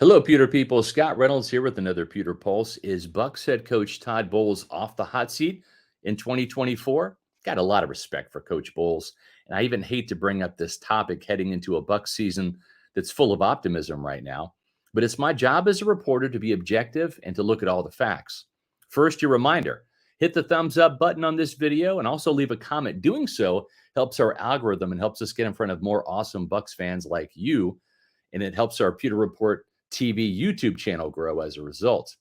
Hello, Pewter people. Scott Reynolds here with another Pewter Pulse. Is Bucs head coach Todd Bowles off the hot seat in 2024? Got a lot of respect for Coach Bowles, and I even hate to bring up this topic heading into a Bucs season that's full of optimism right now. But it's my job as a reporter to be objective and to look at all the facts. First, your reminder: hit the thumbs up button on this video and also leave a comment. Doing so helps our algorithm and helps us get in front of more awesome Bucs fans like you, and it helps our Pewter Report TV YouTube channel grow as a result.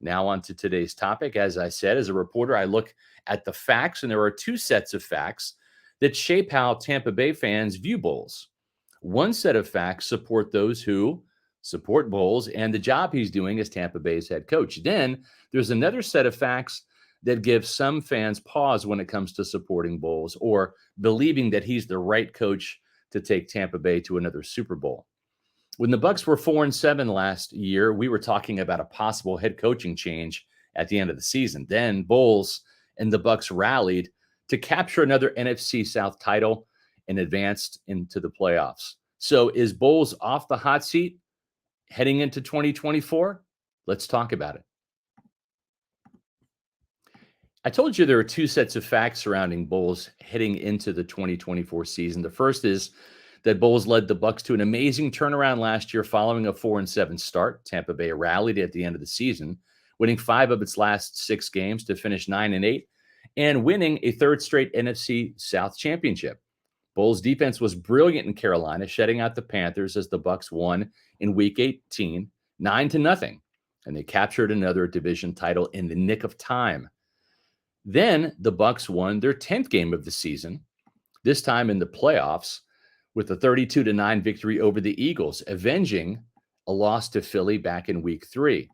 Now, on to today's topic. As I said, as a reporter, I look at the facts, and there are two sets of facts that shape how Tampa Bay fans view Bowles. One set of facts support those who support Bowles and the job he's doing as Tampa Bay's head coach. Then there's another set of facts that give some fans pause when it comes to supporting Bowles or believing that he's the right coach to take Tampa Bay to another Super Bowl. When the Bucs were 4-7 last year, we were talking about a possible head coaching change at the end of the season. Then Bowles and the Bucs rallied to capture another NFC South title and advanced into the playoffs. So is Bowles off the hot seat heading into 2024? Let's talk about it. I told you there are two sets of facts surrounding Bowles heading into the 2024 season. The first is that Bowles led the Bucs to an amazing turnaround last year following a 4-7 start. Tampa Bay rallied at the end of the season, winning 5 of its last 6 games to finish 9-8 and winning a third straight NFC South championship. Bowles' defense was brilliant in Carolina, shutting out the Panthers as the Bucs won in Week 18, 9-0, and they captured another division title in the nick of time. Then the Bucs won their 10th game of the season, this time in the playoffs, with a 32-9 victory over the Eagles, avenging a loss to Philly back in Week 3.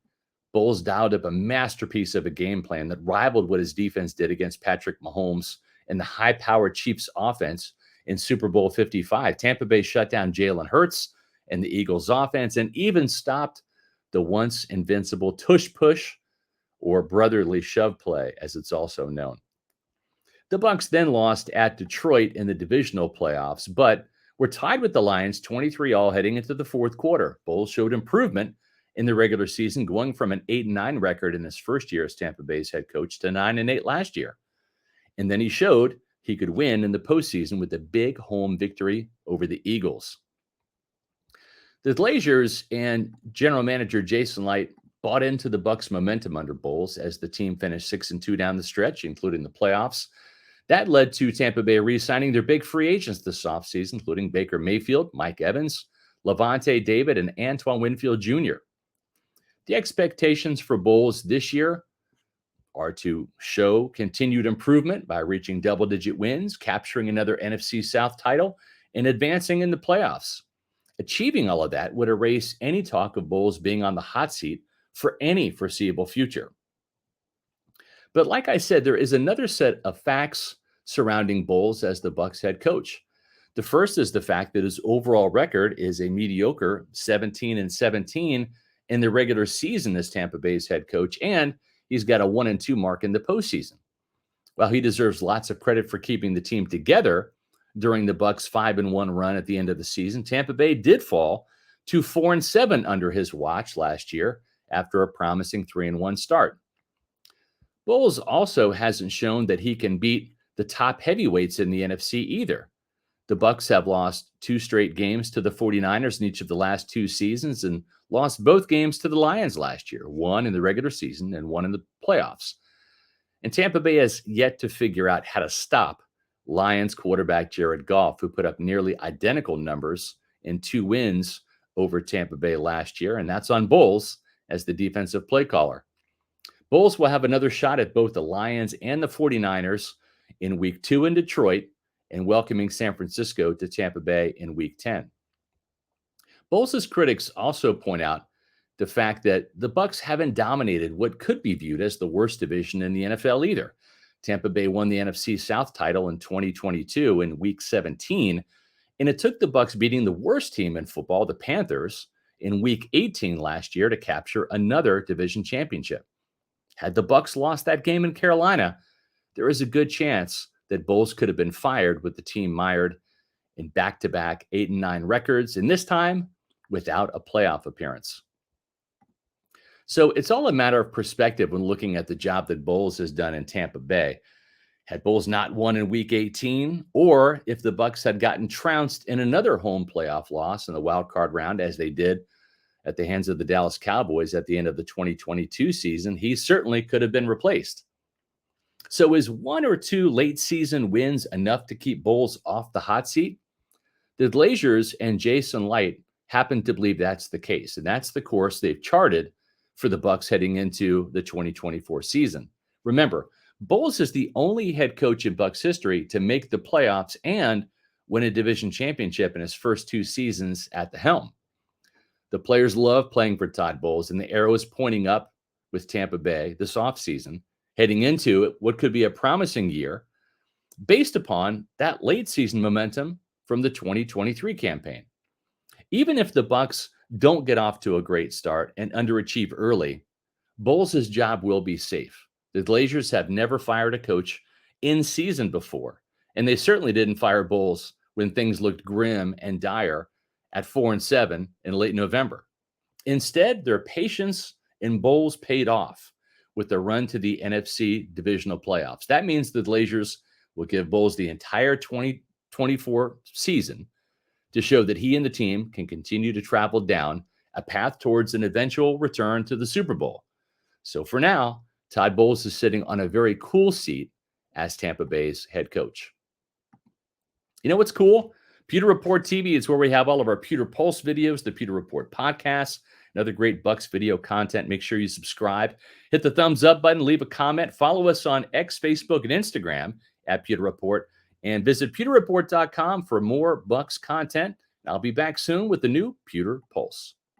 Bowles dialed up a masterpiece of a game plan that rivaled what his defense did against Patrick Mahomes and the high-powered Chiefs offense in Super Bowl 55. Tampa Bay shut down Jalen Hurts and the Eagles offense and even stopped the once invincible tush-push or brotherly shove play, as it's also known. The Bucs then lost at Detroit in the divisional playoffs, but were tied with the Lions 23-all heading into the fourth quarter. Bowles showed improvement in the regular season, going from an 8-9 record in his first year as Tampa Bay's head coach to 9-8 last year. And then he showed he could win in the postseason with a big home victory over the Eagles. The Glazers and general manager Jason Licht bought into the Bucs' momentum under Bowles as the team finished 6-2 down the stretch, including the playoffs. That led to Tampa Bay re-signing their big free agents this offseason, including Baker Mayfield, Mike Evans, Levante David, and Antoine Winfield Jr. The expectations for Bowles this year are to show continued improvement by reaching double-digit wins, capturing another NFC South title, and advancing in the playoffs. Achieving all of that would erase any talk of Bowles being on the hot seat for any foreseeable future. But like I said, there is another set of facts surrounding Bowles as the Bucs head coach. The first is the fact that his overall record is a mediocre 17-17 in the regular season as Tampa Bay's head coach, and he's got a 1-2 mark in the postseason. While he deserves lots of credit for keeping the team together during the Bucs' 5-1 run at the end of the season, Tampa Bay did fall to 4-7 under his watch last year after a promising 3-1 start. Bowles also hasn't shown that he can beat the top heavyweights in the NFC either. The Bucs have lost 2 straight games to the 49ers in each of the last 2 seasons and lost both games to the Lions last year, one in the regular season and one in the playoffs. And Tampa Bay has yet to figure out how to stop Lions quarterback Jared Goff, who put up nearly identical numbers in 2 wins over Tampa Bay last year, and that's on Bowles as the defensive play caller. Bowles will have another shot at both the Lions and the 49ers in Week 2 in Detroit and welcoming San Francisco to Tampa Bay in Week 10. Bowles' critics also point out the fact that the Bucs haven't dominated what could be viewed as the worst division in the NFL either. Tampa Bay won the NFC South title in 2022 in Week 17, and it took the Bucs beating the worst team in football, the Panthers, in Week 18 last year to capture another division championship. Had the Bucs lost that game in Carolina, there is a good chance that Bowles could have been fired with the team mired in back-to-back 8-9 records, and this time without a playoff appearance. So it's all a matter of perspective when looking at the job that Bowles has done in Tampa Bay. Had Bowles not won in Week 18, or if the Bucs had gotten trounced in another home playoff loss in the wild card round, as they did at the hands of the Dallas Cowboys at the end of the 2022 season, he certainly could have been replaced. So is one or two late season wins enough to keep Bowles off the hot seat? The Glazers and Jason Light happen to believe that's the case, and that's the course they've charted for the Bucs heading into the 2024 season. Remember, Bowles is the only head coach in Bucs history to make the playoffs and win a division championship in his first two seasons at the helm. The players love playing for Todd Bowles, and the arrow is pointing up with Tampa Bay this offseason, heading into what could be a promising year based upon that late season momentum from the 2023 campaign. Even if the Bucs don't get off to a great start and underachieve early, Bowles' job will be safe. The Glazers have never fired a coach in season before, and they certainly didn't fire Bowles when things looked grim and dire at 4-7 in late November. Instead, their patience in Bowles paid off with the run to the NFC divisional playoffs. That means the Glazers will give Bowles the entire 2024 season to show that he and the team can continue to travel down a path towards an eventual return to the Super Bowl. So for now, Todd Bowles is sitting on a very cool seat as Tampa Bay's head coach. You know what's cool? Pewter Report TV is where we have all of our Pewter Pulse videos, the Pewter Report podcast, and other great Bucs video content. Make sure you subscribe, hit the thumbs up button, leave a comment, follow us on X, Facebook, and Instagram at Pewter Report, and visit pewterreport.com for more Bucs content. I'll be back soon with the new Pewter Pulse.